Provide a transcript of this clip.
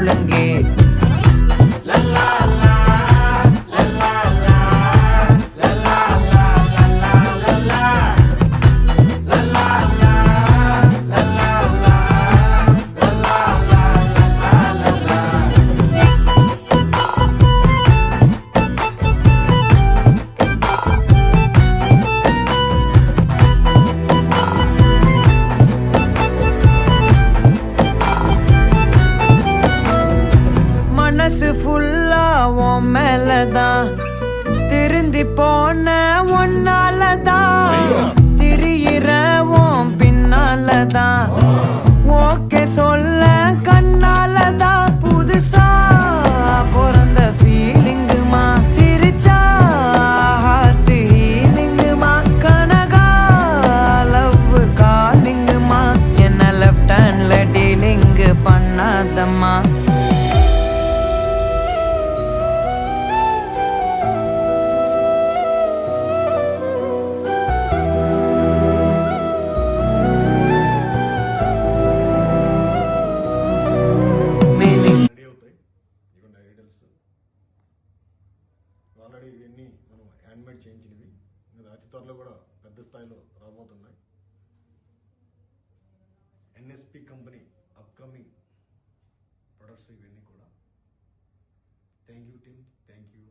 ஒழுங்கே. மனசு ஃபுல்லா உன் மேலதான், திருந்தி போன ஒன்னாலதான், திரியிற உன் பின்னாலதான், ஓகே சொல்ல கண்ணாலதான். புதுசா பிறந்த ஃபீலிங்குமா, சிரிச்சா ஹார்ட் ஹீலிங்குமா, கனகா லவ் காலிங்குமா, என்ன லெஃப்ட் ஹேண்ட்ல டீலிங் பண்ணாதம்மா. ఆల్రెడీ ఇవన్నీ మనం హ్యాండ్మేడ్ చేయించినవి, ఇంకా అతి త్వరలో కూడా పెద్ద స్థాయిలో రాబోతున్నాయి. ఎన్ఎస్పి కంపెనీ అప్కమింగ్ ప్రొడక్ట్స్ ఇవన్నీ కూడా. Thank you team, thank you.